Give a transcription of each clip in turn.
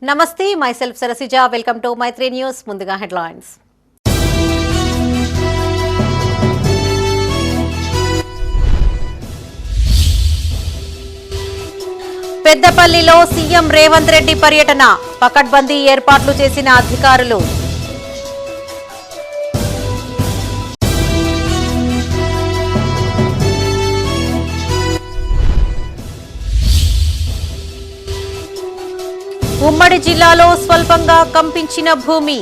నమస్తే myself Sarasija welcome to My3 News ముందుగా headlines పెద్దపల్లిలో సీఎం రేవంత్ రెడ్డి పర్యటన పకడ్బందీ ఏర్పాట్లు చేసిన అధికారులు ఉమ్మడి జిల్లాలో స్వల్పంగా కంపించిన భూమి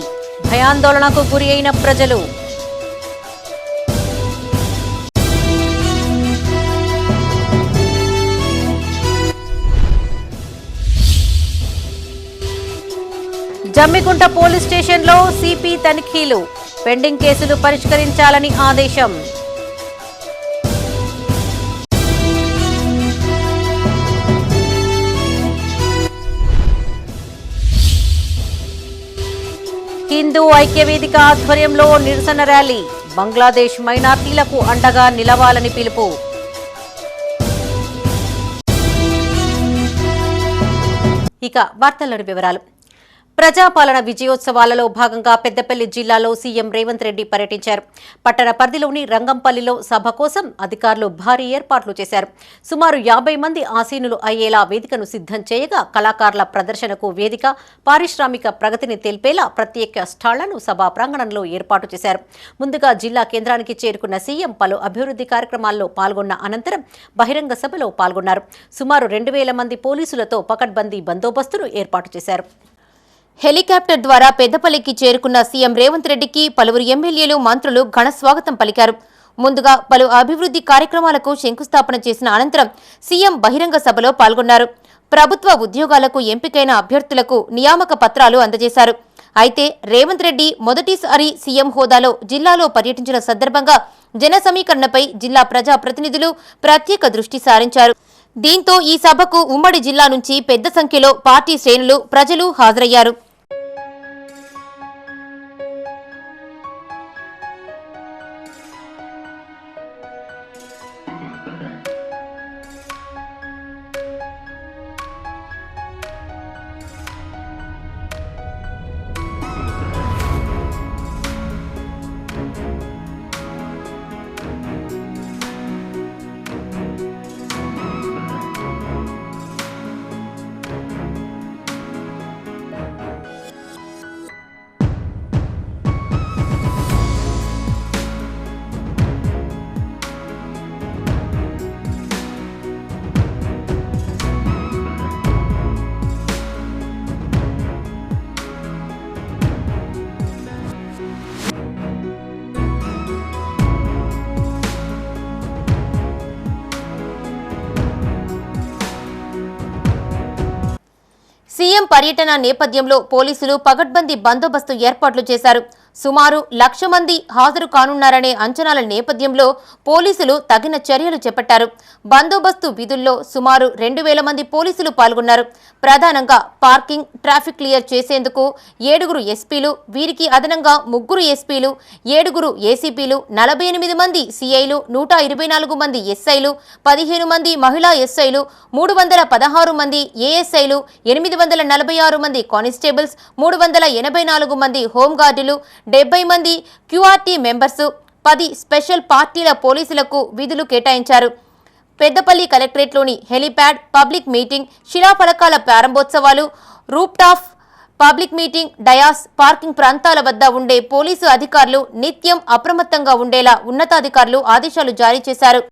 భయాందోళనకు గురి అయిన ప్రజలు జమ్మికుంట పోలీస్ స్టేషన్లో సిపి తనిఖీలు పెండింగ్ కేసులు పరిష్కరించాలని ఆదేశం హిందూ ఐక్యవేదిక ఆధ్వర్యంలో నిరసన ర్యాలీ బంగ్లాదేశ్ మైనార్టీలకు అండగా నిలవాలని పిలుపు ఇక వార్తల్లోని వివరాలు ప్రజాపాలన విజయోత్సవాలలో భాగంగా పెద్దపల్లి జిల్లాలో సీఎం రేవంత్ రెడ్డి పర్యటించారు. పట్టణ పరిధిలోని రంగంపల్లిలో సభ కోసం అధికారులు భారీ ఏర్పాట్లు చేశారు. సుమారు 50 మంది ఆసీనులు అయ్యేలా వేదికను సిద్ధం చేయగా కళాకారుల ప్రదర్శనకు వేదిక, పారిశ్రామిక ప్రగతిని తెలిపేలా ప్రత్యేక స్టాళ్లను సభా ప్రాంగణంలో ఏర్పాటు చేశారు. ముందుగా జిల్లా కేంద్రానికి చేరుకున్న సీఎం పలు అభివృద్ధి కార్యక్రమాల్లో పాల్గొన్న అనంతరం బహిరంగ సభలో పాల్గొన్నారు. సుమారు 2000 మంది పోలీసులతో పకడ్బందీ బందోబస్తును ఏర్పాటు చేశారు. హెలికాప్టర్ ద్వారా పెద్దపల్లికి చేరుకున్న సీఎం రేవంత్ రెడ్డికి పలువురు ఎమ్మెల్యేలు, మంత్రులు ఘన స్వాగతం పలికారు. ముందుగా పలు అభివృద్ధి కార్యక్రమాలకు శంకుస్థాపన చేసిన అనంతరం సీఎం బహిరంగ సభలో పాల్గొన్నారు. ప్రభుత్వ ఉద్యోగాలకు ఎంపికైన అభ్యర్థులకు నియామక పత్రాలు అందజేశారు. అయితే రేవంత్ రెడ్డి మొదటిసారి సీఎం హోదాలో జిల్లాలో పర్యటించిన సందర్భంగా జన సమీకరణపై జిల్లా ప్రజా ప్రతినిధులు ప్రత్యేక దృష్టి సారించారు. దీంతో ఈ సభకు ఉమ్మడి జిల్లా నుంచి పెద్ద సంఖ్యలో పార్టీ శ్రేణులు, ప్రజలు హాజరయ్యారు. సీఎం పర్యటన నేపథ్యంలో పోలీసులు పకడ్బందీ బందోబస్తు ఏర్పాట్లు చేశారు. సుమారు 1,00,000 మంది హాజరు కానున్నారనే అంచనాల నేపథ్యంలో పోలీసులు తగిన చర్యలు చేపట్టారు. బందోబస్తు విధుల్లో సుమారు 2,000 మంది పోలీసులు పాల్గొన్నారు. ప్రధానంగా పార్కింగ్, ట్రాఫిక్ క్లియర్ చేసేందుకు 7 ఎస్పీలు, వీరికి అదనంగా 3 ఎస్పీలు, 7 ఏసీపీలు, 48 మంది సీఐలు, 124 మంది ఎస్ఐలు, 15 మంది మహిళా ఎస్ఐలు, 316 మంది ఏఎస్ఐలు, 846 మంది కానిస్టేబుల్స్, 384 మంది హోంగార్డులు, 70 మంది క్యూఆర్టీ మెంబర్స్, 10 స్పెషల్ పార్టీల పోలీసులకు విధులు కేటాయించారు. పెద్దపల్లి కలెక్టరేట్లోని హెలిప్యాడ్, పబ్లిక్ మీటింగ్, శిలాఫలకాల ప్రారంభోత్సవాలు, rooftop public meeting, dais, parking ప్రాంతాల వద్ద ఉండే పోలీసు అధికారులు నిత్యం అప్రమత్తంగా ఉండేలా ఉన్నతాధికారులు ఆదేశాలు జారీ చేశారు.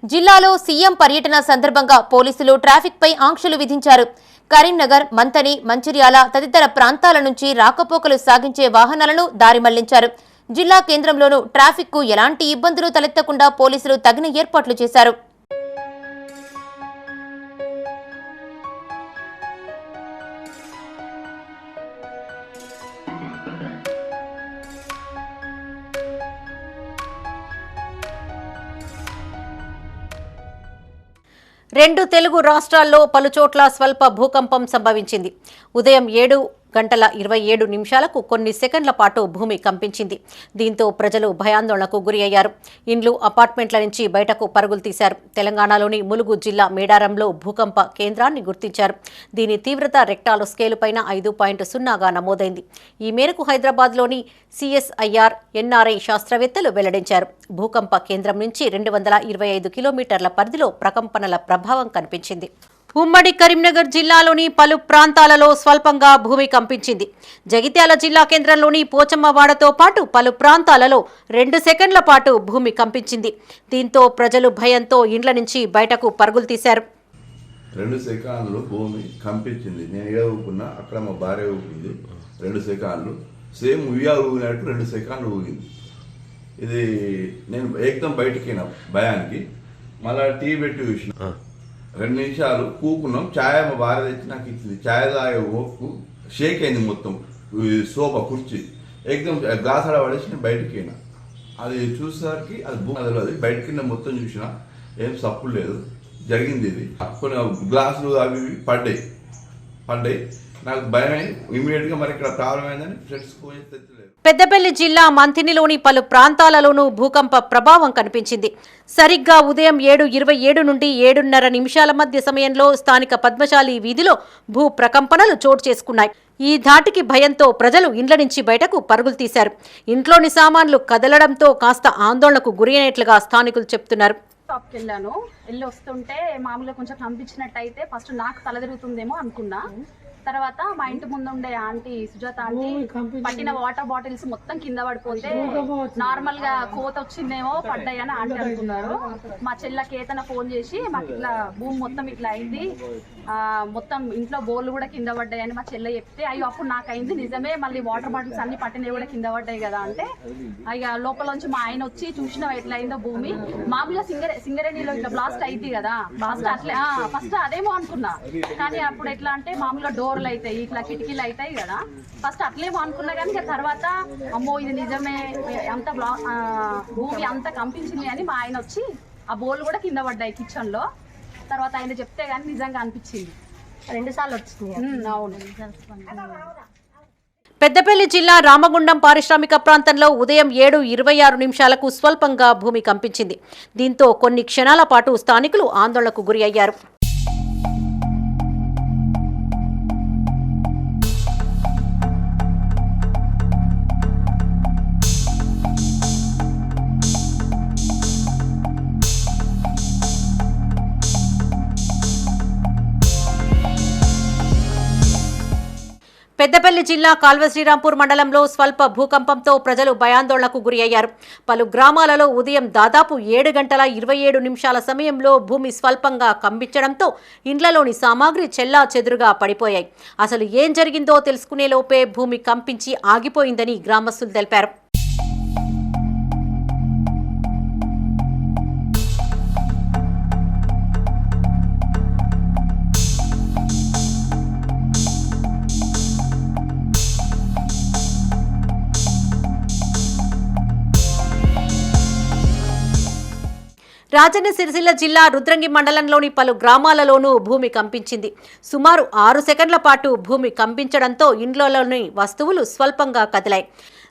జిల్లాలో సీఎం పర్యటన సందర్భంగా పోలీసులు ట్రాఫిక్ పై ఆంక్షలు విధించారు. కరీంనగర్, మంథని, మంచిర్యాల తదితర ప్రాంతాల నుంచి రాకపోకలు సాగించే వాహనాలను దారి మళ్లించారు. జిల్లా కేంద్రంలోనూ ట్రాఫిక్ కు ఎలాంటి ఇబ్బందులు తలెత్తకుండా పోలీసులు తగిన ఏర్పాట్లు చేశారు. రెండు తెలుగు రాష్ట్రాల్లో పలుచోట్ల స్వల్ప భూకంపం సంభవించింది. ఉదయం 7:27 కొన్ని సెకండ్ల పాటు భూమి కంపించింది. దీంతో ప్రజలు భయాందోళనకు గురి అయ్యారు. ఇండ్లు, అపార్ట్మెంట్ల నుంచి బయటకు పరుగులు తీశారు. తెలంగాణలోని ములుగు జిల్లా మేడారంలో భూకంప కేంద్రాన్ని గుర్తించారు. దీని తీవ్రత రెక్టార్ స్కేలు పైన 5.0గా నమోదైంది. ఈ మేరకు హైదరాబాద్లోని సిఎస్ఐఆర్ ఎన్ఆర్ఐ శాస్త్రవేత్తలు వెల్లడించారు. భూకంప కేంద్రం నుంచి 225 కిలోమీటర్ల పరిధిలో ప్రకంపనల ప్రభావం కనిపించింది. ఉమ్మడి కరీంనగర్ జిల్లాలోని పలు ప్రాంతాలలో స్వల్పంగా భూమి కంపించింది. జగిత్యాల జిల్లా కేంద్రంలోని పోచమ్మవాడతో పాటు పలు ప్రాంతాలలో 2 సెకండ్ల పాటు భూమి కంపించింది. దీంతో ప్రజలు భయంతో ఇండ్ల నుంచి బయటకు పరుగులు తీశారు. 2 సెకండ్లు భూమి కంపించింది. నేను ఏ ఊపుకున్నా అక్కడ మా భార్య ఊపింది. 2 సెకండ్లు సేమ్ ఉయ్యాలు ఊగినట్టు 2 సెకండ్లు ఊగింది. ఇది నేను ఏకదం బయటకినా భయానికి మళ్ళీ టీ పెట్టి చూసిన 2 నిమిషాలు కూకున్నాం. ఛాయ్ మా భార్య తెచ్చి నాకు ఇచ్చింది. ఛాయ్ తాగే ఓపు షేక్ అయింది మొత్తం సోఫా కుర్చీ ఏకదం గ్లాస్ ఆడ పడేసి నేను బయటకినా. అది చూసేసరికి అది భూమి అది బయటకి మొత్తం చూసిన ఏం సప్పుడు లేదు. జరిగింది ఇది. కొన్ని గ్లాసులు అవి పడ్డాయి. నాకు భయమై ఇమీడియట్గా మరి ఇక్కడ ప్రాబ్లం అయిందని ఫ్రెండ్స్ తెచ్చలేదు. పెద్దపల్లి జిల్లా మంథినిలోని పలు ప్రాంతాలలోనూ భూకంప ప్రభావం కనిపించింది. సరిగ్గా ఉదయం 7:27 నుండి 7:30 మధ్య సమయంలో స్థానిక పద్మశాలి వీధిలో భూ ప్రకంపనలు చోటు చేసుకున్నాయి. ఈ ధాటికి భయంతో ప్రజలు ఇండ్ల నుంచి బయటకు పరుగులు తీశారు. ఇంట్లోని సామాన్లు కదలడంతో కాస్త ఆందోళనకు గురైనట్లుగా స్థానికులు చెప్తున్నారు. షాప్కి వెళ్ళాను. వెళ్ళి వస్తుంటే మామూలుగా కొంచెం కంపించినట్టయితే ఫస్ట్ నాకు తల తిరుగుతుందేమో అనుకున్నా. తర్వాత మా ఇంటి ముందు ఉండే ఆంటీ సుజాత ఆంటీ పట్టిన వాటర్ బాటిల్స్ మొత్తం కింద పడిపోతే నార్మల్ గా కోత వచ్చిందేమో పడ్డాయని ఆంటీ అనుకున్నారు. మా చెల్ల కేతన ఫోన్ చేసి మాకు ఇట్లా భూమి మొత్తం ఇట్లా అయింది, మొత్తం ఇంట్లో బోర్లు కూడా కింద పడ్డాయని మా చెల్ల చెప్తే, అయ్యో అప్పుడు నాకు అయింది నిజమే, మళ్ళీ వాటర్ బాటిల్స్ అన్ని పట్టినవి కూడా కింద పడ్డాయి కదా అంటే, ఇక లోపల నుంచి మా ఆయన వచ్చి చూసినా ఎట్లా అయిందో భూమి. మామూలుగా సింగరేణిలో ఇట్లా బ్లాస్ట్ అయింది కదా, బ్లాస్ట్ అట్లే ఫస్ట్ అదేమో అనుకున్నా. కానీ అప్పుడు ఎట్లా అంటే మామూలుగా డోర్లు అవుతాయి, ఇట్లా కిటికీలు అవుతాయి కదా, ఫస్ట్ అట్లేమో అనుకున్నా. కానీ తర్వాత అమ్మో ఇది నిజమే, అంత భూమి అంత కంపించింది అని మా ఆయన వచ్చి ఆ బోర్లు కూడా కింద పడ్డాయి కిచెన్ లో. తర్వాత ఆయన చెప్తే గానీ నిజంగా అనిపించింది. 2 సార్లు వచ్చింది. అవును. పెద్దపల్లి జిల్లా రామగుండం పారిశ్రామిక ప్రాంతంలో ఉదయం 7:26 స్వల్పంగా భూమి కంపించింది. దీంతో కొన్ని క్షణాల పాటు స్థానికులు ఆందోళనకు గురి అయ్యారు. పెద్దపల్లి జిల్లా కాల్వశ్రీరాంపూర్ మండలంలో స్వల్ప భూకంపంతో ప్రజలు భయాందోళనకు గురి అయ్యారు. పలు గ్రామాలలో ఉదయం దాదాపు 7:27 సమయంలో భూమి స్వల్పంగా కంపించడంతో ఇండ్లలోని సామాగ్రి చెల్లాచెదురుగా పడిపోయాయి. అసలు ఏం జరిగిందో తెలుసుకునే లోపే భూమి కంపించి ఆగిపోయిందని గ్రామస్తులు తెలిపారు. రాజన్న సిరిసిల్ల జిల్లా రుద్రంగి మండలంలోని పలు గ్రామాలలోనూ భూమి కంపించింది. సుమారు 6 సెకండ్ల పాటు భూమి కంపించడంతో ఇండ్లలోని వస్తువులు స్వల్పంగా కదిలాయి.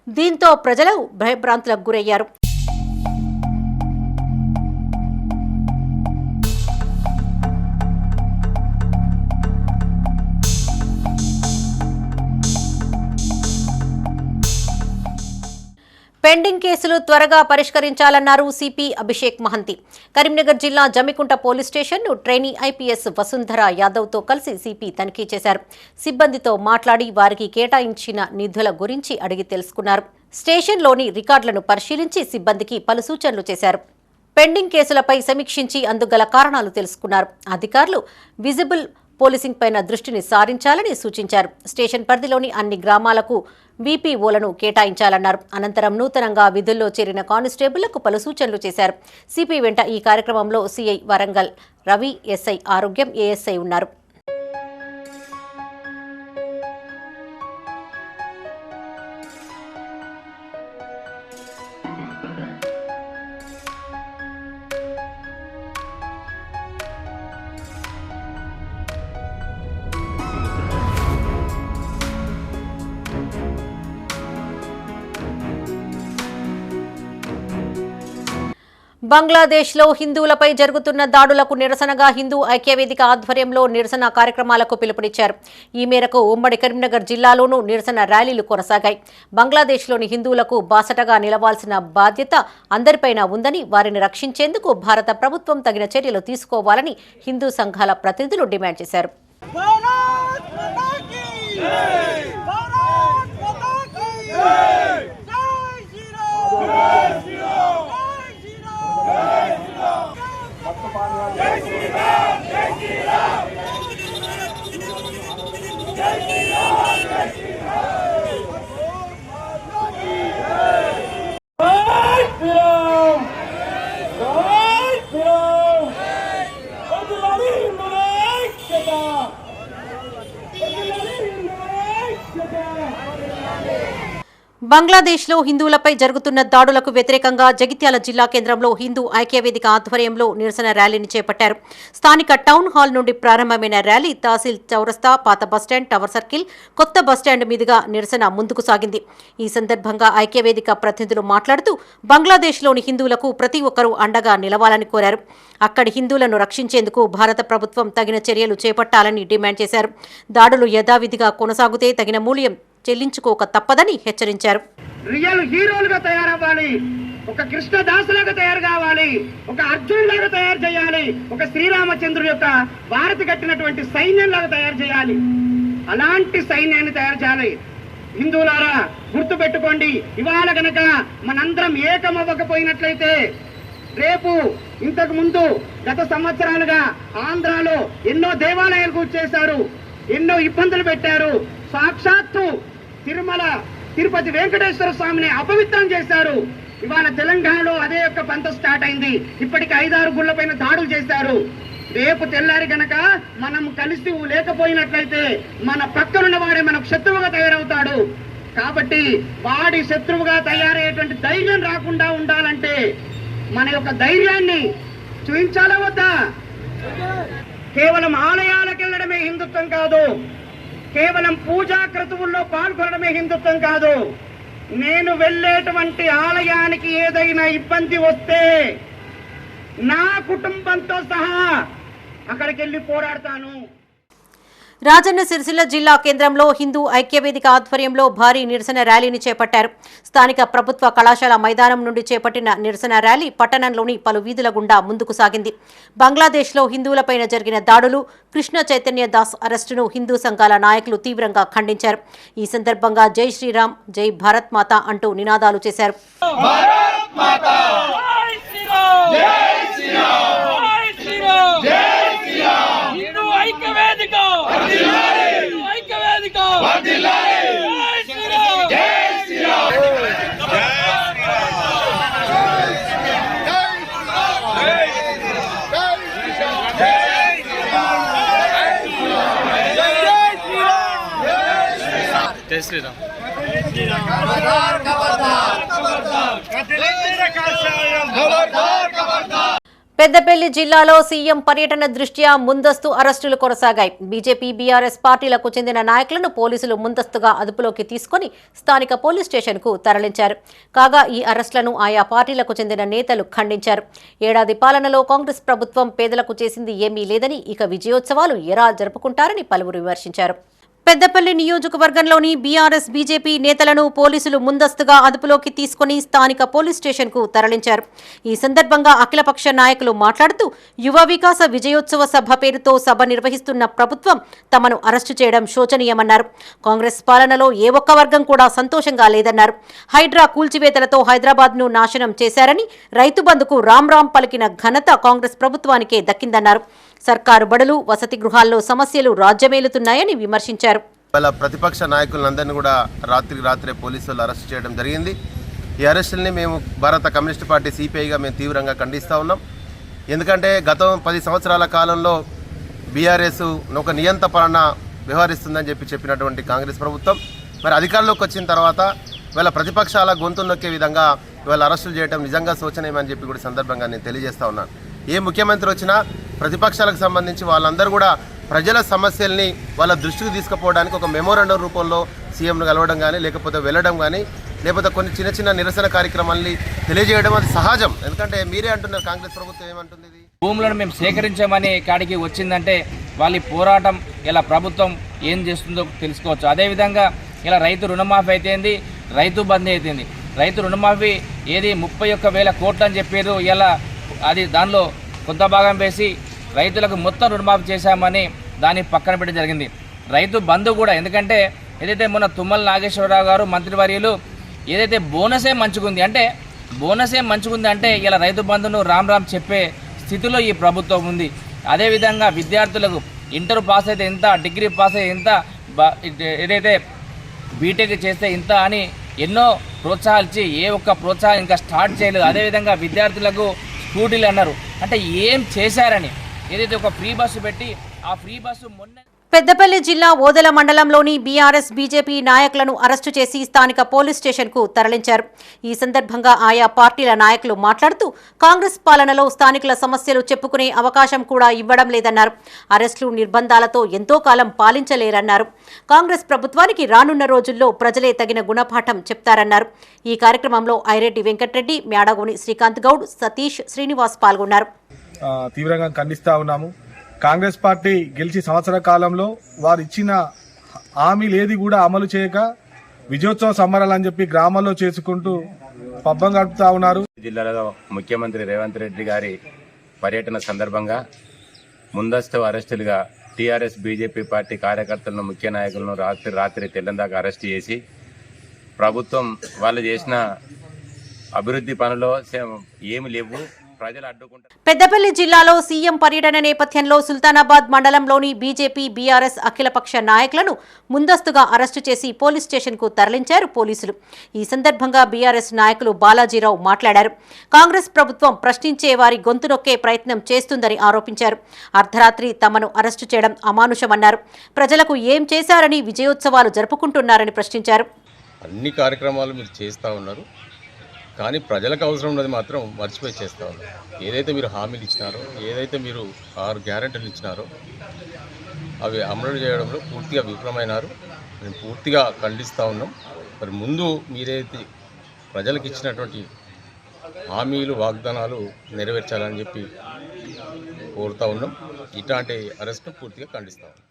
దీంతో ప్రజలు భయభ్రాంతులకు గురయ్యారు. పెండింగ్ కేసులు త్వరగా పరిష్కరించాలన్నారు సిపి అభిషేక్ మహంతి. కరీంనగర్ జిల్లా జమ్మికుంట పోలీస్ స్టేషన్ను ట్రైనీ ఐపీఎస్ వసుంధర యాదవ్తో కలిసి సిపి తనిఖీ చేశారు. సిబ్బందితో మాట్లాడి వారికి కేటాయించిన నిధుల గురించి అడిగి తెలుసుకున్నారు. స్టేషన్లోని రికార్డులను పరిశీలించి సిబ్బందికి పలు సూచనలు చేశారు. పెండింగ్ కేసులపై సమీక్షించి అందుగల కారణాలు తెలుసుకున్నారు. అధికారులు విజిబుల్ పోలీసింగ్ పైన దృష్టిని సారించాలని సూచించారు. స్టేషన్ పరిధిలోని అన్ని గ్రామాలకు వీపీఓలను కేటాయించాలన్నారు. అనంతరం నూతనంగా విధుల్లో చేరిన కానిస్టేబుళ్లకు పలు సూచనలు చేశారు. సిపి వెంట ఈ కార్యక్రమంలో సిఐ వరంగల్ రవి, ఎస్ఐ ఆరోగ్యం, ఏఎస్ఐ ఉన్నారు. బంగ్లాదేశ్లో హిందువులపై జరుగుతున్న దాడులకు నిరసనగా హిందూ ఐక్యవేదిక ఆధ్వర్యంలో నిరసన కార్యక్రమాలకు పిలుపునిచ్చారు. ఈ మేరకు ఉమ్మడి కరీంనగర్ జిల్లాలోనూ నిరసన ర్యాలీలు కొనసాగాయి. బంగ్లాదేశ్లోని హిందువులకు బాసటగా నిలవాల్సిన బాధ్యత అందరిపైన ఉందని, వారిని రక్షించేందుకు భారత ప్రభుత్వం తగిన చర్యలు తీసుకోవాలని హిందూ సంఘాల ప్రతినిధులు డిమాండ్ చేశారు. బంగ్లాదేశ్లో హిందువులపై జరుగుతున్న దాడులకు వ్యతిరేకంగా జగిత్యాల జిల్లా కేంద్రంలో హిందూ ఐక్యవేదిక ఆధ్వర్యంలో నిరసన ర్యాలీని చేపట్టారు. స్థానిక టౌన్ హాల్ నుండి ప్రారంభమైన ర్యాలీ తహసీల్ చౌరస్తా, పాత బస్టాండ్, టవర్ సర్కిల్, కొత్త బస్టాండ్ మీదుగా నిరసన ముందుకు సాగింది. ఈ సందర్భంగా ఐక్యవేదిక ప్రతినిధులు మాట్లాడుతూ బంగ్లాదేశ్లోని హిందువులకు ప్రతి ఒక్కరూ అండగా నిలవాలని కోరారు. అక్కడి హిందువులను రక్షించేందుకు భారత ప్రభుత్వం తగిన చర్యలు చేపట్టాలని డిమాండ్ చేశారు. దాడులు యథావిధిగా కొనసాగితే తగిన మూల్యం చెల్లించుకోక తప్పదని హెచ్చరించారు. రియల్ హీరోలుగా తయారవ్వాలి, ఒక కృష్ణదాసులాగా తయారు కావాలి, ఒక అర్జునులాగా తయారు చేయాలి, ఒక శ్రీరామచంద్రుడి యొక్క భారతి కట్టినటువంటి సైన్యంలాగా తయారు చేయాలి. అలాంటి సైన్యాన్ని తయారు చేయాలి. హిందువులారా గుర్తు పెట్టుకోండి, ఇవాళ గనక మనందరం ఏకమవ్వకపోయినట్లయితే రేపు ఇంతకు ముందు గత సంవత్సరాలుగా ఆంధ్రాలో ఎన్నో దేవాలయాలు కూర్చేశారు, ఎన్నో ఇబ్బందులు పెట్టారు. సాక్షాత్తు తిరుమల తిరుపతి వెంకటేశ్వర స్వామిని అపవిత్రం చేశారు. ఇవాళ తెలంగాణలో అదే యొక్క పంత స్టార్ట్ అయింది. ఇప్పటికి 5-6 గుళ్ళపైన దాడులు చేశారు. రేపు తెల్లారి గనక మనం కలిసి లేకపోయినట్లయితే మన పక్కనున్న వాడే మనకు శత్రువుగా తయారవుతాడు. కాబట్టి వాడి శత్రువుగా తయారయ్యేటువంటి ధైర్యం రాకుండా ఉండాలంటే మన యొక్క ధైర్యాన్ని చూపించాలా వద్దా? కేవలం ఆలయాలకు వెళ్ళడమే హిందుత్వం కాదు, కేవలం పూజా క్రతువుల్లో పాల్గొనడమే హిందుత్వం కాదు. నేను వెళ్ళేటువంటి ఆలయానికి ఏదైనా ఇబ్బంది వస్తే నా కుటుంబంతో సహా అక్కడికి వెళ్ళి పోరాడతాను. రాజన్న సిరిసిల్ల జిల్లా కేంద్రంలో హిందూ ఐక్యవేదిక ఆధ్వర్యంలో భారీ నిరసన ర్యాలీని చేపట్టారు. స్థానిక ప్రభుత్వ కళాశాల మైదానం నుండి చేపట్టిన నిరసన ర్యాలీ పట్టణంలోని పలు వీధుల గుండా ముందుకు సాగింది. బంగ్లాదేశ్లో హిందువులపైన జరిగిన దాడులు, కృష్ణ చైతన్య దాస్ అరెస్టును హిందూ సంఘాల నాయకులు తీవ్రంగా ఖండించారు. ఈ సందర్భంగా జై శ్రీరామ్, జై భారత్ మాతా అంటూ నినాదాలు చేశారు. జై శ్రీరామ్. పెద్దపల్లి జిల్లాలో సీఎం పర్యటన దృష్ట్యా ముందస్తు అరెస్టులు కొనసాగాయి. బీజేపీ, బీఆర్ఎస్ పార్టీలకు చెందిన నాయకులను పోలీసులు ముందస్తుగా అదుపులోకి తీసుకుని స్థానిక పోలీస్ స్టేషన్కు తరలించారు. కాగా ఈ అరెస్టులను ఆయా పార్టీలకు చెందిన నేతలు ఖండించారు. ఏడాది పాలనలో కాంగ్రెస్ ప్రభుత్వం పేదలకు చేసింది ఏమీ లేదని, ఇక విజయోత్సవాలు ఎలా జరుపుకుంటారని పలువురు విమర్శించారు. పెద్దపల్లి నియోజకవర్గంలోని బీఆర్ఎస్, బీజేపీ నేతలను పోలీసులు ముందస్తుగా అదుపులోకి తీసుకుని స్థానిక పోలీస్ స్టేషన్కు తరలించారు. ఈ సందర్భంగా అఖిలపక్ష నాయకులు మాట్లాడుతూ యువ వికాస విజయోత్సవ సభ పేరుతో సభ నిర్వహిస్తున్న ప్రభుత్వం తమను అరెస్టు చేయడం శోచనీయమన్నారు. కాంగ్రెస్ పాలనలో ఏ ఒక్క వర్గం కూడా సంతోషంగా లేదన్నారు. హైడ్రా కూల్చివేతలతో హైదరాబాద్ను నాశనం చేశారని, రైతు బంధుకు రామ్ పలికిన ఘనత కాంగ్రెస్ ప్రభుత్వానికే దక్కిందన్నారు. సర్కారు బడులు, వసతి గృహాల్లో సమస్యలు రాజ్యమేలుతున్నాయని విమర్శించారు. వాళ్ళ ప్రతిపక్ష నాయకులందరినీ కూడా రాత్రే పోలీసులు అరెస్ట్ చేయడం జరిగింది. ఈ అరెస్టుల్ని మేము భారత కమ్యూనిస్ట్ పార్టీ సిపిఐగా మేము తీవ్రంగా ఖండిస్తూ ఉన్నాం. ఎందుకంటే గత 10 సంవత్సరాల కాలంలో బీఆర్ఎస్ ఒక నియంత పాలన వ్యవహరిస్తుందని చెప్పినటువంటి కాంగ్రెస్ ప్రభుత్వం మరి అధికారంలోకి వచ్చిన తర్వాత వీళ్ళ ప్రతిపక్షాల గొంతు నొక్కే విధంగా వీళ్ళ అరెస్టులు చేయడం నిజంగా శోచనీయమని చెప్పి కూడా సందర్భంగా నేను తెలియజేస్తూ ఉన్నాను. ఏ ముఖ్యమంత్రి వచ్చినా ప్రతిపక్షాలకు సంబంధించి వాళ్ళందరూ కూడా ప్రజల సమస్యల్ని వాళ్ళ దృష్టికి తీసుకుపోవడానికి ఒక మెమోరాండం రూపంలో సీఎంను కలవడం కానీ లేకపోతే వెళ్ళడం కానీ లేకపోతే కొన్ని చిన్న చిన్న నిరసన కార్యక్రమాల్ని తెలియజేయడం అది సహజం. ఎందుకంటే మీరే అంటున్నారు, కాంగ్రెస్ ప్రభుత్వం ఏమంటుంది, ఇది భూములను మేము సేకరించామని కాడికి వచ్చిందంటే వాళ్ళ పోరాటం ఇలా ప్రభుత్వం ఏం చేస్తుందో తెలుసుకోవచ్చు. అదేవిధంగా ఇలా రైతు రుణమాఫీ అయితేంది, రైతు బంద్ అయితేంది. రైతు రుణమాఫీ ఏది 31,000 కోట్లు అని చెప్పారు. ఇలా అది దానిలో కొంత భాగం వేసి రైతులకు మొత్తం రుణమాఫీ చేశామని దాన్ని పక్కన పెట్టడం జరిగింది. రైతు బంధు కూడా, ఎందుకంటే ఏదైతే మొన్న తుమ్మల నాగేశ్వరరావు గారు మంత్రివర్యులు ఏదైతే బోనసే మంచుకుంది అంటే ఇలా రైతు బంధును రామ్ చెప్పే స్థితిలో ఈ ప్రభుత్వం ఉంది. అదేవిధంగా విద్యార్థులకు ఇంటర్ పాస్ అయితే ఇంత, డిగ్రీ పాస్ అయితే ఇంత, ఏదైతే బీటెక్ చేస్తే ఇంత అని ఎన్నో ప్రోత్సాహాలు ఇచ్చి ఏ ఒక్క ప్రోత్సాహం ఇంకా స్టార్ట్ చేయలేదు. అదేవిధంగా విద్యార్థులకు స్కూటీలు అన్నారు. అంటే ఏం చేశారని ఏదైతే ఒక ఫ్రీ బస్సు పెట్టి ఆ ఫ్రీ బస్సు మొన్న పెద్దపల్లి జిల్లా ఓదెల మండలంలోని బీఆర్ఎస్ బీజేపీ నాయకులను అరెస్టు చేసి స్థానిక పోలీస్ స్టేషన్కు తరలించారు. ఈ సందర్భంగా ఆయా పార్టీల నాయకులు మాట్లాడుతూ కాంగ్రెస్ పాలనలో స్థానికుల సమస్యలు చెప్పుకునే అవకాశం కూడా ఇవ్వడం లేదన్నారు. అరెస్టులు, నిర్బంధాలతో ఎంతో కాలం పాలించలేరన్నారు. కాంగ్రెస్ ప్రభుత్వానికి రానున్న రోజుల్లో ప్రజలే తగిన గుణపాఠం చెప్తారన్నారు. ఈ కార్యక్రమంలో ఐరెడ్డి వెంకటరెడ్డి, మ్యాడగోని శ్రీకాంత్ గౌడ్, సతీష్, శ్రీనివాస్ పాల్గొన్నారు. తీవ్రంగా ఖండిస్తా ఉన్నాము. కాంగ్రెస్ పార్టీ గెలిచి సంవత్సర కాలంలో వారు ఇచ్చిన హామీలు ఏది కూడా అమలు చేయక విజయోత్సవ సంబరాలు అని చెప్పి గ్రామాల్లో చేసుకుంటూ పబ్బం గడుపుతా ఉన్నారు. జిల్లాలో ముఖ్యమంత్రి రేవంత్ రెడ్డి గారి పర్యటన సందర్భంగా ముందస్తు అరెస్టులుగా టీఆర్ఎస్ బీజేపీ పార్టీ కార్యకర్తలను, ముఖ్య నాయకులను రాత్రి తెల్లందాకా అరెస్ట్ చేసి ప్రభుత్వం వాళ్ళు చేసిన అభివృద్ధి పనులు ఏమి లేవు, ప్రజలు అడ్డుకుంటారు. పెద్దపల్లి జిల్లాలో సీఎం పర్యటన నేపథ్యంలో సుల్తానాబాద్ మండలంలోని బీజేపీ, బీఆర్ఎస్ అఖిలపక్ష నాయకులను ముందస్తుగా అరెస్టు చేసి పోలీస్ స్టేషన్కు తరలించారు పోలీసులు. ఈ సందర్భంగా బీఆర్ఎస్ నాయకులు బాలాజీరావు మాట్లాడారు. కాంగ్రెస్ ప్రభుత్వం ప్రశ్నించే వారి గొంతు నొక్కే ప్రయత్నం చేస్తుందని ఆరోపించారు. అర్ధరాత్రి తమను అరెస్టు చేయడం అమానుషమన్నారు. ప్రజలకు ఏం చేశారని విజయోత్సవాలు జరుపుకుంటున్నారని ప్రశ్నించారు. అన్ని కార్యక్రమాలు మీరు చేస్తూ ఉన్నారు, కానీ ప్రజలకు అవసరం ఉన్నది మాత్రం మర్చిపోయి చేస్తూ ఉన్నారు. ఏదైతే మీరు హామీలు ఇచ్చినారో, ఏదైతే మీరు 6 గ్యారెంటీలు ఇచ్చినారో అవి అమలు చేయడంలో పూర్తిగా విఫలమైనారు. మేము పూర్తిగా ఖండిస్తూ ఉన్నాం. మరి ముందు మీరైతే ప్రజలకు ఇచ్చినటువంటి హామీలు, వాగ్దానాలు నెరవేర్చాలని చెప్పి కోరుతూ ఉన్నాం. ఇట్లాంటి అరెస్ట్ను పూర్తిగా ఖండిస్తూ ఉన్నాం.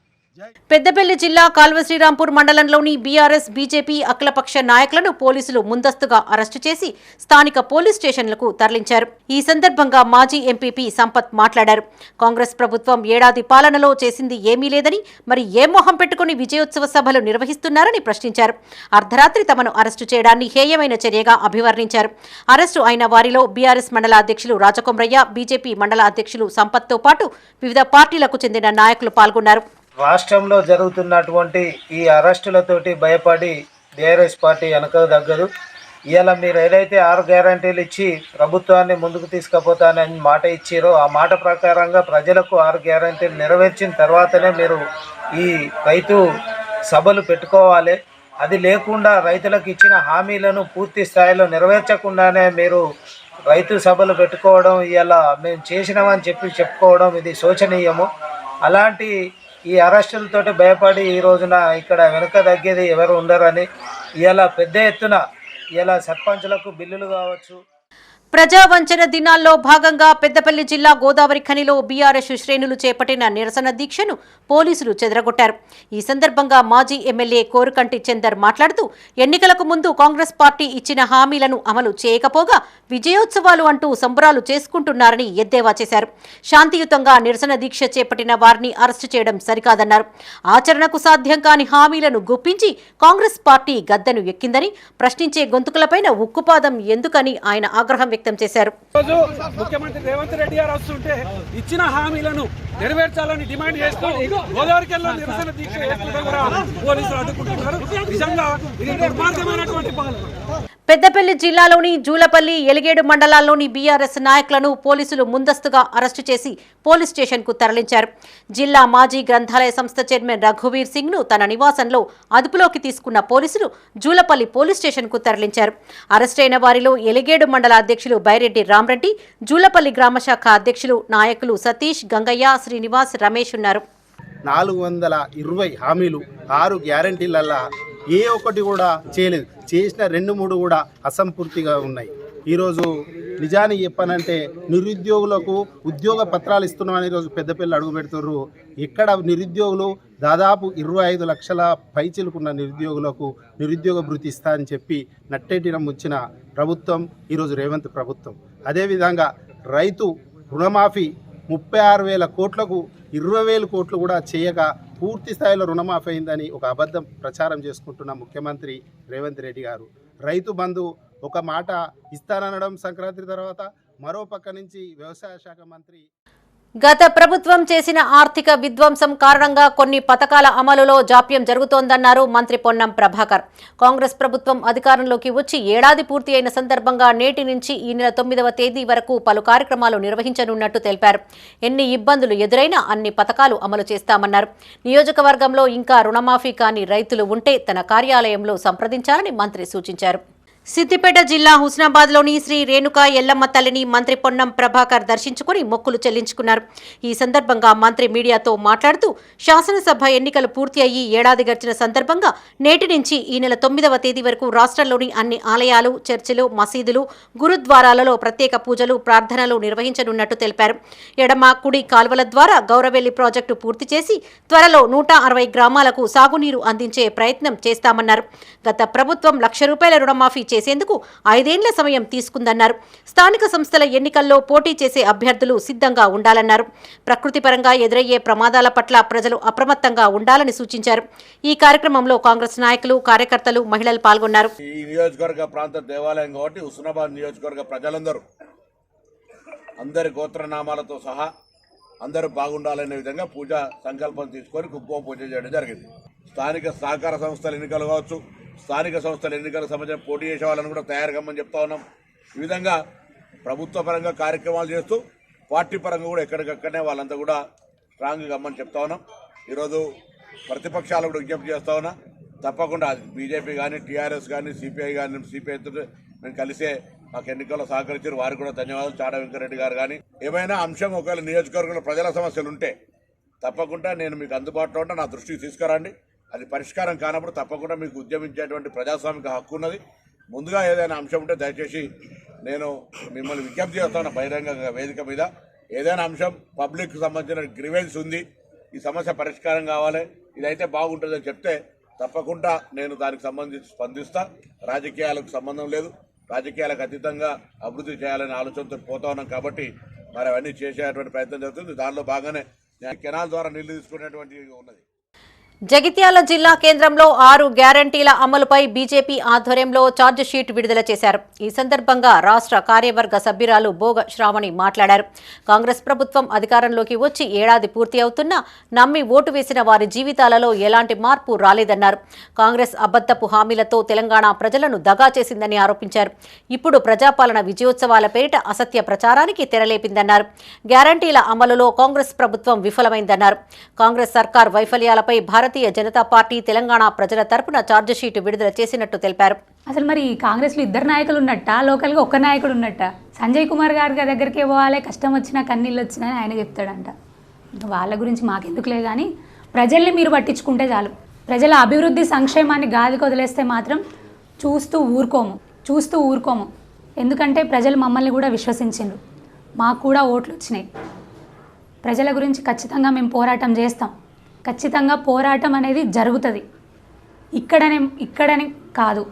పెద్దపల్లి జిల్లా కాల్వ శ్రీరాంపూర్ మండలంలోని బీఆర్ఎస్, బీజేపీ అఖిలపక్ష నాయకులను పోలీసులు ముందస్తుగా అరెస్టు చేసి స్థానిక పోలీస్ స్టేషన్లకు తరలించారు. ఈ సందర్భంగా మాజీ ఎంపీపీ సంపత్ మాట్లాడారు. కాంగ్రెస్ ప్రభుత్వం ఏడాది పాలనలో చేసింది ఏమీ లేదని, మరి ఏ మొహం పెట్టుకుని విజయోత్సవ సభలు నిర్వహిస్తున్నారని ప్రశ్నించారు. అర్ధరాత్రి తమను అరెస్టు చేయడాన్ని హేయమైన చర్యగా అభివర్ణించారు. అరెస్టు అయిన వారిలో బీఆర్ఎస్ మండల అధ్యక్షులు రాజకొమ్రయ్య, బీజేపీ మండల అధ్యక్షులు సంపత్తో పాటు వివిధ పార్టీలకు చెందిన నాయకులు పాల్గొన్నారు. రాష్ట్రంలో జరుగుతున్నటువంటి ఈ అరెస్టులతోటి భయపడి బీఆర్ఎస్ పార్టీ వెనక తగ్గదు. ఇవాళ మీరు ఏదైతే 6 గ్యారంటీలు ఇచ్చి ప్రభుత్వాన్ని ముందుకు తీసుకుపోతానని మాట ఇచ్చారో ఆ మాట ప్రకారంగా ప్రజలకు 6 గ్యారంటీలు నెరవేర్చిన తర్వాతనే మీరు ఈ రైతు సభలు పెట్టుకోవాలి. అది లేకుండా రైతులకు ఇచ్చిన హామీలను పూర్తి స్థాయిలో నెరవేర్చకుండానే మీరు రైతు సభలు పెట్టుకోవడం, ఇవాళ మేము చేసినామని చెప్పుకోవడం ఇది శోచనీయము. అలాంటి ఈ అరెస్టులతోటి భయపడి ఈ రోజున ఇక్కడ వెనుక తగ్గేది ఎవరు ఉండరని ఇలా పెద్ద ఎత్తున ఇలా సర్పంచులకు బిల్లులు కావచ్చు. ప్రజావంచన దినాల్లో భాగంగా పెద్దపల్లి జిల్లా గోదావరి ఖనిలో బీఆర్ఎస్ శ్రేణులు చేపట్టిన నిరసన దీక్షను పోలీసులు చెదరగొట్టారు. ఈ సందర్భంగా మాజీ ఎమ్మెల్యే కోరుకంటి చందర్ మాట్లాడుతూ ఎన్నికలకు ముందు కాంగ్రెస్ పార్టీ ఇచ్చిన హామీలను అమలు చేయకపోగా విజయోత్సవాలు అంటూ సంబరాలు చేసుకుంటున్నారని ఎద్దేవా చేశారు. శాంతియుతంగా నిరసన దీక్ష చేపట్టిన వారిని అరెస్టు చేయడం సరికాదన్నారు. ఆచరణకు సాధ్యం కాని హామీలను గుప్పించి కాంగ్రెస్ పార్టీ గద్దెను ఎక్కిందని, ప్రశ్నించే గొంతుకులపైన ఉక్కుపాదం ఎందుకని ఆయన ఆగ్రహం వ్యక్తం చేశారు. ముఖ్యమంత్రి రేవంత్ రెడ్డి గారు వస్తుంటే ఇచ్చిన హామీలను నెరవేర్చాలని డిమాండ్ చేస్తూ గోదావరికెళ్ళ నిరసన దీక్ష పోలీసులు అడ్డుకుంటున్నారు. నిజంగా ఇది దుర్మార్గమైనటువంటి పాలన. పెద్దపల్లి జిల్లాలోని జూలపల్లి, ఎలిగేడు మండలాల్లోని బీఆర్ఎస్ నాయకులను పోలీసులు ముందస్తుగా అరెస్టు చేసి పోలీస్ స్టేషన్కు తరలించారు. జిల్లా మాజీ గ్రంథాలయ సంస్థ చైర్మన్ రఘువీర్ సింగ్ను తన నివాసంలో అదుపులోకి తీసుకున్న పోలీసులు జూలపల్లి పోలీస్ స్టేషన్కు తరలించారు. అరెస్టైన వారిలో ఎలిగేడు మండల అధ్యక్షులు బైరెడ్డి రామరెడ్డి, జూలపల్లి గ్రామశాఖ అధ్యక్షులు నాయకులు సతీష్, గంగయ్య, శ్రీనివాస్, రమేష్ ఉన్నారు. 420 హామీలు 6 గ్యారంటీలల్లా ఏ ఒక్కటి కూడా చేయలేదు. చేసిన 2-3 కూడా అసంపూర్తిగా ఉన్నాయి. ఈరోజు నిజానికి చెప్పానంటే నిరుద్యోగులకు ఉద్యోగ పత్రాలు ఇస్తున్నామని ఈరోజు పెద్దపల్లి అడుగు పెడుతున్నారు. ఇక్కడ నిరుద్యోగులు దాదాపు 25 లక్షల పైచిలుకున్న నిరుద్యోగులకు నిరుద్యోగ భృతి ఇస్తా అని చెప్పి నట్టేటిన ముచ్చిన ప్రభుత్వం ఈరోజు రేవంత్ ప్రభుత్వం. అదేవిధంగా రైతు రుణమాఫీ 36,000 కోట్లకు 20,000 కోట్లు కూడా చేయక పూర్తి స్థాయిలో రుణమాఫీ అయిందని ఒక అబద్ధం ప్రచారం చేసుకుంటున్న ముఖ్యమంత్రి రేవంత్ రెడ్డి గారు. రైతు బంధు ఒక మాట ఇస్తాననడం సంక్రాంతి తర్వాత, మరో పక్క నుంచి వ్యవసాయ శాఖ మంత్రి గత ప్రభుత్వం చేసిన ఆర్థిక విధ్వంసం కారణంగా కొన్ని పథకాల అమలులో జాప్యం జరుగుతోందన్నారు మంత్రి పొన్నం ప్రభాకర్. కాంగ్రెస్ ప్రభుత్వం అధికారంలోకి వచ్చి ఏడాది పూర్తి అయిన సందర్భంగా నేటి నుంచి ఈ నెల 9వ తేదీ వరకు పలు కార్యక్రమాలు నిర్వహించనున్నట్టు తెలిపారు. ఎన్ని ఇబ్బందులు ఎదురైనా అన్ని పథకాలు అమలు చేస్తామన్నారు. నియోజకవర్గంలో ఇంకా రుణమాఫీ కాని రైతులు ఉంటే తన కార్యాలయంలో సంప్రదించాలని మంత్రి సూచించారు. సిద్దిపేట జిల్లా హుస్నాబాద్లోని శ్రీ రేణుకా ఎల్లమ్మ తల్లిని మంత్రి పొన్నం ప్రభాకర్ దర్శించుకుని మొక్కులు చెల్లించుకున్నారు. ఈ సందర్భంగా మంత్రి మీడియాతో మాట్లాడుతూ శాసనసభ ఎన్నికలు పూర్తి అయ్యి ఏడాది గడిచిన సందర్భంగా నేటి నుంచి ఈ నెల 9వ తేదీ వరకు రాష్ట్రంలోని అన్ని ఆలయాలు, చర్చిలు, మసీదులు, గురుద్వారాలలో ప్రత్యేక పూజలు, ప్రార్థనలు నిర్వహించనున్నట్టు తెలిపారు. ఎడమ, కుడి కాల్వల ద్వారా గౌరవెల్లి ప్రాజెక్టు పూర్తి చేసి త్వరలో 160 గ్రామాలకు సాగునీరు అందించే ప్రయత్నం చేస్తామన్నారు. గత ప్రభుత్వం ₹1,00,000 రుణమాఫీ చేసేందుకు 5 ఏళ్ల సమయం తీసుకుందన్నారు. స్థానిక సంస్థల ఎన్నికల్లో పోటీ చేసే అభ్యర్థులు సిద్ధంగా ఉండాలన్నారు. ప్రకృతి పరంగా ఎదురయ్యే ప్రమాదాల పట్ల ప్రజలు అప్రమత్తంగా ఉండాలని సూచించారు. ఈ కార్యక్రమంలో కాంగ్రెస్ నాయకులు, కార్యకర్తలు, మహిళలు పాల్గొన్నారు. ఈ నియోజకవర్గ ప్రాంత దేవాలయం కాబట్టి హుస్నాబాద్ నియోజకవర్గ ప్రజలందరూ అందరి గోత్రనామాలతో సహా అందరూ బాగుండాలనే విధంగా పూజా సంకల్పం తీసుకొని కుంకుమ పూజ చేయడం జరిగింది. స్థానిక సహకార సంస్థల ఎన్నికలు కావచ్చు, స్థానిక సంస్థల ఎన్నికలకు సంబంధించిన పోటీ చేసే వాళ్ళని కూడా తయారు కమ్మని చెప్తా ఉన్నాం. ఈ విధంగా ప్రభుత్వ పరంగా కార్యక్రమాలు చేస్తూ పార్టీ పరంగా కూడా ఎక్కడికక్కడనే వాళ్ళంతా కూడా స్ట్రాంగ్ కమ్మని చెప్తా ఉన్నాం. ఈరోజు ప్రతిపక్షాలు కూడా విజ్ఞప్తి చేస్తా ఉన్నా, తప్పకుండా బీజేపీ కానీ, టీఆర్ఎస్ కానీ, సిపిఐ కానీ, సిపిఐతో మేము కలిసే మాకు ఎన్నికల్లో సహకరించారు. వారికి కూడా ధన్యవాదాలు. చాడ వెంకరెడ్డి గారు కానీ ఏమైనా అంశం ఒకవేళ నియోజకవర్గంలో ప్రజల సమస్యలు ఉంటే తప్పకుండా నేను మీకు అందుబాటులో ఉంటే నా దృష్టికి తీసుకురండి. అది పరిష్కారం కానప్పుడు తప్పకుండా మీకు ఉద్యమించేటువంటి ప్రజాస్వామిక హక్కు ఉన్నది. ముందుగా ఏదైనా అంశం ఉంటే దయచేసి నేను మిమ్మల్ని విజ్ఞప్తి చేస్తాను బహిరంగ వేదిక మీద. ఏదైనా అంశం పబ్లిక్ సంబంధించిన గ్రీవెన్స్ ఉంది, ఈ సమస్య పరిష్కారం కావాలి, ఇదైతే బాగుంటుందని చెప్తే తప్పకుండా నేను దానికి సంబంధించి స్పందిస్తా. రాజకీయాలకు సంబంధం లేదు, రాజకీయాలకు అతీతంగా అభివృద్ధి చేయాలనే ఆలోచనతో పోతా ఉన్నాం కాబట్టి మరి అవన్నీ చేసేటువంటి ప్రయత్నం జరుగుతుంది. దానిలో భాగంగానే కెనాల్ ద్వారా నీళ్లు తీసుకునేటువంటి ఉన్నది. జగిత్యాల జిల్లా కేంద్రంలో 6 గ్యారంటీల అమలుపై బీజేపీ ఆధ్వర్యంలో ఛార్జ్ షీట్ విడుదల చేశారు. ఈ సందర్భంగా రాష్ట్ర కార్యవర్గ సభ్యురాలు బోగ శ్రావణి మాట్లాడారు. కాంగ్రెస్ ప్రభుత్వం అధికారంలోకి వచ్చి ఏడాది పూర్తి అవుతున్నా నమ్మి ఓటు వేసిన వారి జీవితాలలో ఎలాంటి మార్పు రాలేదన్నారు. కాంగ్రెస్ అబద్ధపు హామీలతో తెలంగాణ ప్రజలను దగా చేసిందని ఆరోపించారు. ఇప్పుడు ప్రజాపాలన విజయోత్సవాల పేరిట అసత్య ప్రచారానికి తెరలేపిందన్నారు. గ్యారంటీల అమలులో కాంగ్రెస్ ప్రభుత్వం విఫలమైందన్నారు. కాంగ్రెస్ సర్కార్ వైఫల్యాలపై భారతీయ జనతా పార్టీ తెలంగాణ ప్రజల తరపున ఛార్జ్ షీట్ విడుదల చేసినట్టు తెలిపారు. అసలు మరి కాంగ్రెస్లో 2 నాయకులు ఉన్నట్ట, లోకల్గా 1 నాయకుడు ఉన్నట్ట? సంజయ్ కుమార్ గారి దగ్గరికి పోవాలి, కష్టం వచ్చినా కన్నీళ్ళు వచ్చినా ఆయన చెప్తాడంట. వాళ్ళ గురించి మాకెందుకులే కానీ ప్రజల్ని మీరు పట్టించుకుంటే చాలు. ప్రజల అభివృద్ధి సంక్షేమాన్ని గాలికి వదిలేస్తే మాత్రం చూస్తూ ఊరుకోము. ఎందుకంటే ప్రజలు మమ్మల్ని కూడా విశ్వసించారు, మాకు కూడా ఓట్లు వచ్చినాయి. ప్రజల గురించి ఖచ్చితంగా మేము పోరాటం చేస్తాం. ఖచ్చితంగా పోరాటం అనేది జరుగుతుంది. ఇక్కడనే కాదు,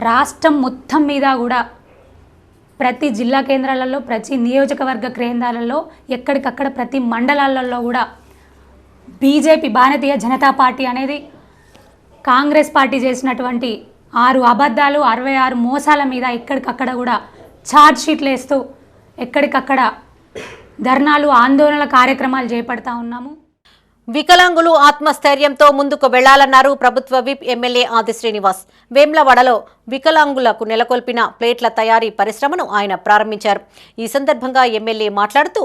రాష్ట్రం మొత్తం మీద కూడా ప్రతి జిల్లా కేంద్రాలలో, ప్రతి నియోజకవర్గ కేంద్రాలలో, ఎక్కడికక్కడ ప్రతి మండలాలలో కూడా బీజేపీ భారతీయ జనతా పార్టీ అనేది కాంగ్రెస్ పార్టీ చేసినటువంటి 6 అబద్ధాలు, 66 మోసాల మీద ఎక్కడికక్కడ కూడా ఛార్జ్ షీట్లు వేస్తూ ఎక్కడికక్కడ ధర్నాలు, ఆందోళనల కార్యక్రమాలు చేపడతా ఉన్నాము. వికలాంగులు ఆత్మస్థైర్యంతో ముందుకు వెళ్లాలన్నారు ప్రభుత్వ విప్ ఎమ్మెల్యే ఆది శ్రీనివాస్. వేమ్లవాడలో వికలాంగులకు నెలకొల్పిన ప్లేట్ల తయారీ పరిశ్రమను ఆయన ప్రారంభించారు. ఈ సందర్భంగా ఎమ్మెల్యే మాట్లాడుతూ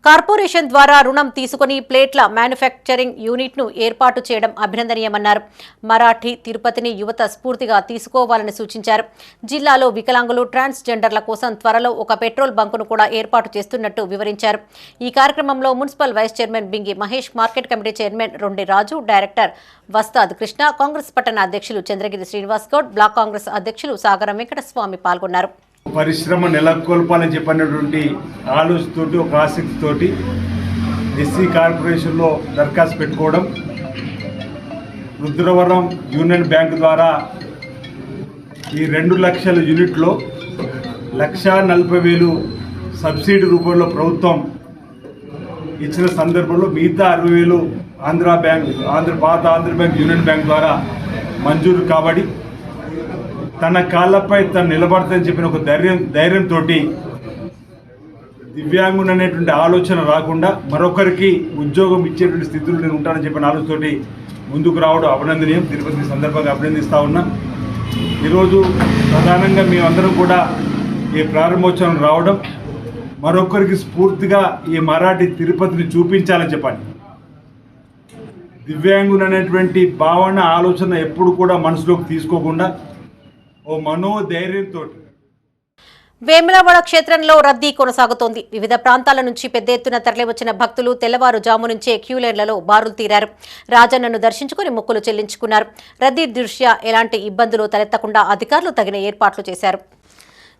కార్పొరేషన్ ద్వారా రుణం తీసుకుని ప్లేట్ల మ్యానుఫ్యాక్చరింగ్ యూనిట్ను ఏర్పాటు చేయడం అభినందనీయమన్నారు. మరాఠీ తిరుపతిని యువత స్ఫూర్తిగా తీసుకోవాలని సూచించారు. జిల్లాలో వికలాంగులు, ట్రాన్స్జెండర్ల కోసం త్వరలో ఒక పెట్రోల్ బంకును కూడా ఏర్పాటు చేస్తున్నట్టు వివరించారు. ఈ కార్యక్రమంలో municipal vice chairman Bingi Mahesh, market committee chairman Rondi Raju, director Vastad Krishna, Congress పట్టణ అధ్యక్షులు చంద్రగిరి శ్రీనివాస్ గౌడ్, బ్లాక్ కాంగ్రెస్ అధ్యక్షులు సాగరం వెంకటస్వామి పాల్గొన్నారు. పరిశ్రమ నెలకొల్పాలని చెప్పినటువంటి ఆలోచనతోటి, ఒక ఆసక్తితోటి ఎస్సీ కార్పొరేషన్లో దరఖాస్తు పెట్టుకోవడం, రుద్రవరం యూనియన్ బ్యాంక్ ద్వారా ఈ 2 లక్షల యూనిట్లో 1,40,000 సబ్సిడీ రూపంలో ప్రభుత్వం ఇచ్చిన సందర్భంలో మిగతా 60,000 పాత ఆంధ్ర బ్యాంక్ యూనియన్ బ్యాంక్ ద్వారా మంజూరు కాబడి తన కాళ్ళపై తను నిలబడతానని చెప్పిన ఒక ధైర్యంతో దివ్యాంగుడు అనేటువంటి ఆలోచన రాకుండా మరొకరికి ఉద్యోగం ఇచ్చేటువంటి స్థితిలో నేను ఉంటానని చెప్పిన ఆలోచనతోటి ముందుకు రావడం అభినందనీయం. తిరుపతి సందర్భంగా అభినందిస్తూ ఉన్నా. ఈరోజు ప్రధానంగా మేమందరం కూడా ఈ ప్రారంభోత్సవం రావడం మరొకరికి స్ఫూర్తిగా ఈ మరాఠీ తిరుపతిని చూపించాలని చెప్పాలి. దివ్యాంగుడు అనేటువంటి భావన, ఆలోచన ఎప్పుడు కూడా మనసులోకి తీసుకోకుండా ఓ మనోధైర్యంతో వేములవాడ క్షేత్రంలో రద్దీ కొనసాగుతోంది. వివిధ ప్రాంతాల నుంచి పెద్ద ఎత్తున తరలివచ్చిన భక్తులు తెల్లవారుజాము నుంచే క్యూలైన్లలో బారులు తీరారు. రాజన్నను దర్శించుకుని మొక్కులు చెల్లించుకున్నారు. రద్దీ దృష్ట్యా ఎలాంటి ఇబ్బందులు తలెత్తకుండా అధికారులు తగిన ఏర్పాట్లు చేశారు.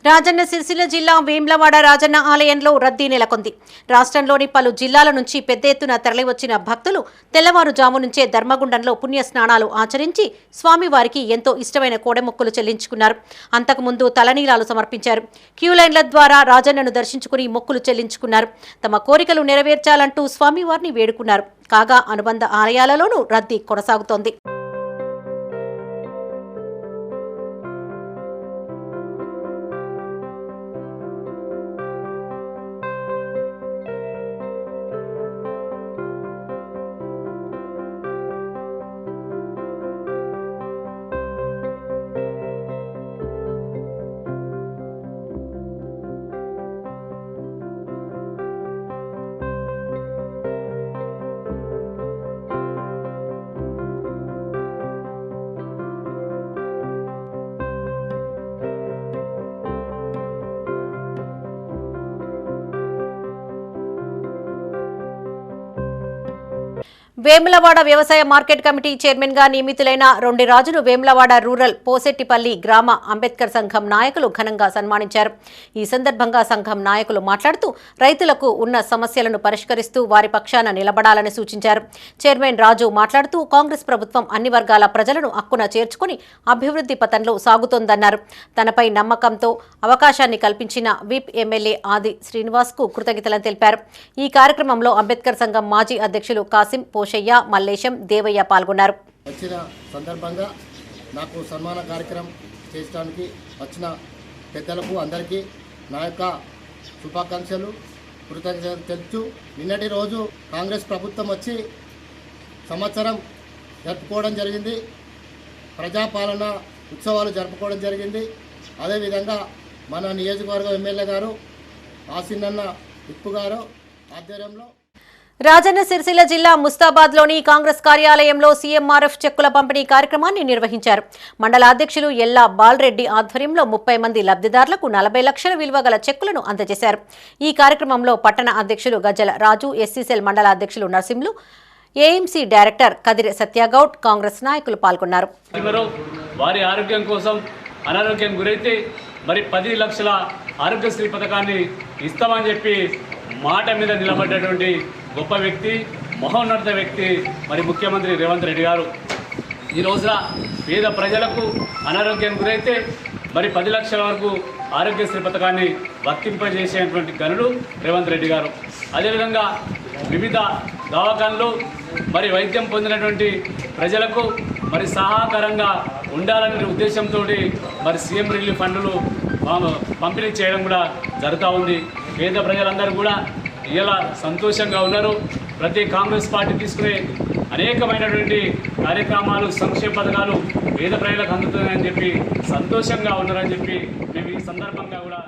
రాజన్న సిరిసిల్ల జిల్లా వేములవాడ రాజన్న ఆలయంలో రద్దీ నెలకొంది. రాష్ట్రంలోని పలు జిల్లాల నుంచి పెద్ద ఎత్తున తరలివచ్చిన భక్తులు తెల్లవారుజాము నుంచే ధర్మగుండంలో పుణ్య స్నానాలు ఆచరించి స్వామివారికి ఎంతో ఇష్టమైన కోడెమొక్కులు చెల్లించుకున్నారు. అంతకుముందు తలనీలాలు సమర్పించారు. క్యూలైన్ల ద్వారా రాజన్నను దర్శించుకుని మొక్కులు చెల్లించుకున్నారు. తమ కోరికలు నెరవేర్చాలంటూ స్వామివారిని వేడుకున్నారు. కాగా అనుబంధ ఆలయాలలోనూ రద్దీ కొనసాగుతోంది. వేములవాడ వ్యవసాయ మార్కెట్ కమిటీ చైర్మన్ గా నియమితులైన రొండి రాజును వేములవాడ రూరల్ పోసెట్టిపల్లి గ్రామ అంబేద్కర్ సంఘం నాయకులు ఘనంగా సన్మానించారు. ఈ సందర్భంగా సంఘం నాయకులు మాట్లాడుతూ రైతులకు ఉన్న సమస్యలను పరిష్కరిస్తూ వారి పక్షాన నిలబడాలని సూచించారు. చైర్మన్ రాజు మాట్లాడుతూ కాంగ్రెస్ ప్రభుత్వం అన్ని వర్గాల ప్రజలను హక్కున చేర్చుకుని అభివృద్ధి పథంలో సాగుతోందన్నారు. తనపై నమ్మకంతో అవకాశాన్ని కల్పించిన విప్ ఎమ్మెల్యే ఆది శ్రీనివాస్ కు కృతజ్ఞతలు తెలిపారు. ఈ కార్యక్రమంలో అంబేద్కర్ సంఘం మాజీ అధ్యక్షులు కాసిం, పోషయ్య, మల్లేశం, దేవయ్య పాల్గొన్నారు. వచ్చిన సందర్భంగా నాకు సన్మాన కార్యక్రమం చేయడానికి వచ్చిన పెద్దలకు అందరికీ నా యొక్క శుభాకాంక్షలు, కృతజ్ఞతలు తెలుపుతూ, నిన్నటి రోజు కాంగ్రెస్ ప్రభుత్వం వచ్చి సంవత్సరం జరుపుకోవడం జరిగింది. ప్రజాపాలన ఉత్సవాలు జరుపుకోవడం జరిగింది. అదేవిధంగా మన నియోజకవర్గ ఎమ్మెల్యే గారు ఆసినన్న ఇప్పు గారు ఆధ్వర్యంలో రాజన్న సిరిసిల్ల జిల్లా ముస్తాబాద్లోని కాంగ్రెస్ కార్యాలయంలో సీఎంఆర్ఎఫ్ చెక్కుల పంపిణీ కార్యక్రమాన్ని నిర్వహించారు. మండల అధ్యక్షులు ఎల్లా బాలరెడ్డి ఆధ్వర్యంలో 30 మంది లబ్ధిదారులకు 40 లక్షల విలువ గల చెక్కులను అందజేశారు. ఈ కార్యక్రమంలో పట్టణ అధ్యక్షులు గజ్జల రాజు, ఎస్సీసెల్ మండల అధ్యక్షులు నరసింహులు, ఏఎంసీ డైరెక్టర్ కదిరి సత్యగౌడ్, కాంగ్రెస్ నాయకులు పాల్గొన్నారు. వారి ఆరోగ్యం కోసం అనారోగ్యం గురైతే మరి 10 లక్షల ఆరోగ్యశ్రీ పథకాన్ని ఇస్తామని చెప్పి మాట మీద నిలబడ్డటువంటి గొప్ప వ్యక్తి, మహోన్నత వ్యక్తి మరి ముఖ్యమంత్రి రేవంత్ రెడ్డి గారు. ఈ రోజున పేద ప్రజలకు అనారోగ్యం గురైతే మరి 10 లక్షల వరకు ఆరోగ్యశ్రీ పథకాన్ని వర్తింపజేసేటువంటి గనుడు రేవంత్ రెడ్డి గారు. అదేవిధంగా వివిధ దవాఖానలు మరి వైద్యం పొందినటువంటి ప్రజలకు మరి సహాయకరంగా ఉండాలనే ఉద్దేశంతో మరి సీఎం రిలీఫ్ ఫండ్లు పంపిణీ చేయడం కూడా జరుగుతూ ఉంది. పేద ప్రజలందరూ కూడా ఇలా సంతోషంగా ఉన్నారు. ప్రతి కాంగ్రెస్ పార్టీ తీసుకునే అనేకమైనటువంటి కార్యక్రమాలు, సంక్షేమ పథకాలు పేద ప్రజలకు అందుతున్నాయని చెప్పి సంతోషంగా ఉన్నారని చెప్పి మేము ఈ సందర్భంగా కూడా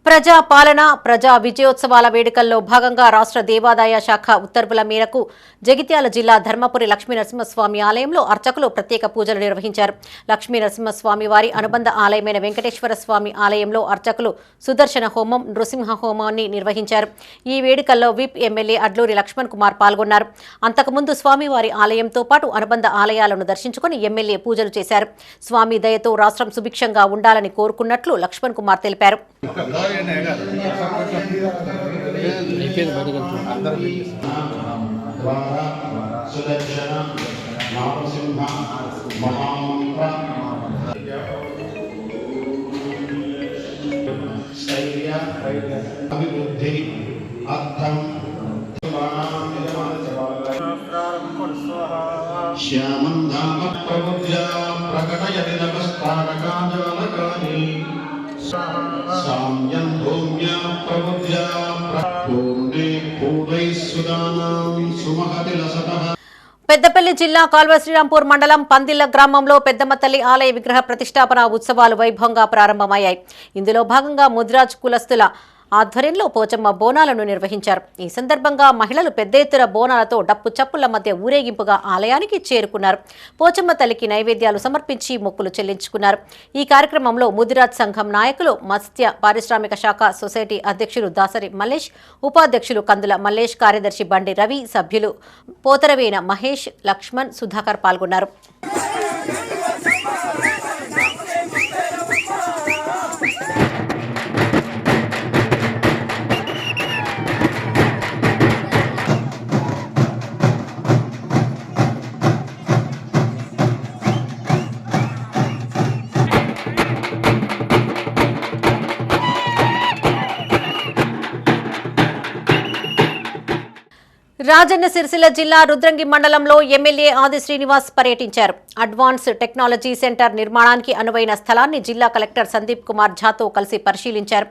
ప్రజా పాలన ప్రజా విజయోత్సవాల వేడుకల్లో భాగంగా రాష్ట్ర దేవాదాయ శాఖ ఉత్తర్వుల మేరకు జగిత్యాల జిల్లా ధర్మపురి లక్ష్మీనరసింహస్వామి ఆలయంలో అర్చకులు ప్రత్యేక పూజలు నిర్వహించారు. లక్ష్మీనరసింహస్వామి వారి అనుబంధ ఆలయమైన వెంకటేశ్వర స్వామి ఆలయంలో అర్చకులు సుదర్శన హోమం, నృసింహ హోమాన్ని నిర్వహించారు. ఈ వేడుకల్లో విప్ ఎమ్మెల్యే అడ్లూరి లక్ష్మణ్ కుమార్ పాల్గొన్నారు. అంతకుముందు స్వామివారి ఆలయంతో పాటు అనుబంధ ఆలయాలను దర్శించుకుని ఎమ్మెల్యే పూజలు చేశారు. స్వామి దయతో రాష్ట్రం సుభిక్షంగా ఉండాలని కోరుకున్నట్లు లక్ష్మణ్ కుమార్ తెలిపారు. పెద్దపల్లి జిల్లా కాల్వ శ్రీరాంపూర్ మండలం పందిళ్ల గ్రామంలో పెద్దమ్మ తల్లి ఆలయ విగ్రహ ప్రతిష్టాపన ఉత్సవాలు వైభవంగా ప్రారంభమయ్యాయి. ఇందులో భాగంగా ముదిరాజ్ కులస్తుల ఆధ్వర్యంలో పోచమ్మ బోనాలను నిర్వహించారు. ఈ సందర్భంగా మహిళలు పెద్ద ఎత్తున బోనాలతో డప్పు చప్పుల మధ్య ఊరేగింపుగా ఆలయానికి చేరుకున్నారు. పోచమ్మ తల్లికి నైవేద్యాలు సమర్పించి మొక్కులు చెల్లించుకున్నారు. ఈ కార్యక్రమంలో ముదిరాజ్ సంఘం నాయకులు, మత్స్య పారిశ్రామిక శాఖ సొసైటీ అధ్యక్షులు దాసరి మల్లేష్, ఉపాధ్యక్షులు కందుల మల్లేష్, కార్యదర్శి బండి రవి, సభ్యులు పోతరవేన మహేష్, లక్ష్మణ్, సుధాకర్ పాల్గొన్నారు. రాజన్న సిరిసిల్ల జిల్లా రుద్రంగి మండలంలో ఎమ్మెల్యే ఆది శ్రీనివాస్ పర్యటించారు. అడ్వాన్స్ టెక్నాలజీ సెంటర్ నిర్మాణానికి అనువైన స్థలాన్ని జిల్లా కలెక్టర్ సందీప్ కుమార్ ఝాతో కలిసి పరిశీలించారు.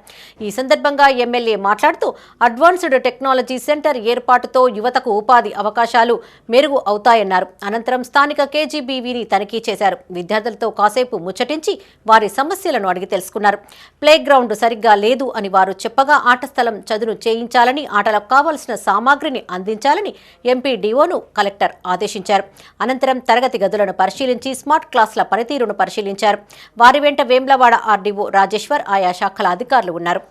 ఈ సందర్భంగా ఎమ్మెల్యే మాట్లాడుతూ అడ్వాన్స్డ్ టెక్నాలజీ సెంటర్ ఏర్పాటుతో యువతకు ఉపాధి అవకాశాలు మెరుగు అవుతాయన్నారు. అనంతరం స్థానిక కేజీబీవీని తనిఖీ చేశారు. విద్యార్థులతో కాసేపు ముచ్చటించి వారి సమస్యలను అడిగి తెలుసుకున్నారు. ప్లే గ్రౌండ్ సరిగ్గా లేదు అని వారు చెప్పగా ఆట స్థలం చదును చేయించాలని, ఆటలకు కావాల్సిన సామాగ్రిని అందించాలని ఎంపీడీఓను కలెక్టర్ ఆదేశించారు. అనంతరం తరగతి గదులను పరిశీలించి స్మార్ట్ క్లాసుల పనితీరును పరిశీలించారు. వారి వెంట వేమ్లవాడ ఆర్డీఓ రాజేశ్వర్, ఆయా శాఖల అధికారులు ఉన్నారు.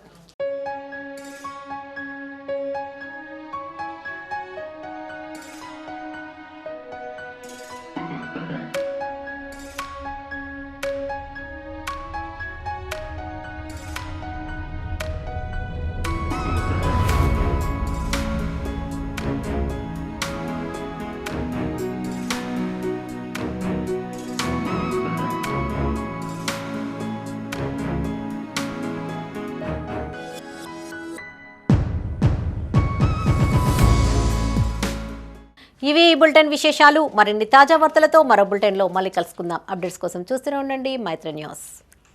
ఇవి ఈ బులెటిన్ విశేషాలు. మరిన్ని తాజా వార్తలతో మరో బులెటిన్లో మళ్ళీ కలుసుకుందాం. అప్డేట్స్ కోసం చూస్తూనే ఉండండి మైత్రి న్యూస్.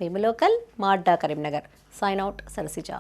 మేము లోకల్, మా అడ్డా కరీంనగర్. Sign out, Sarasija.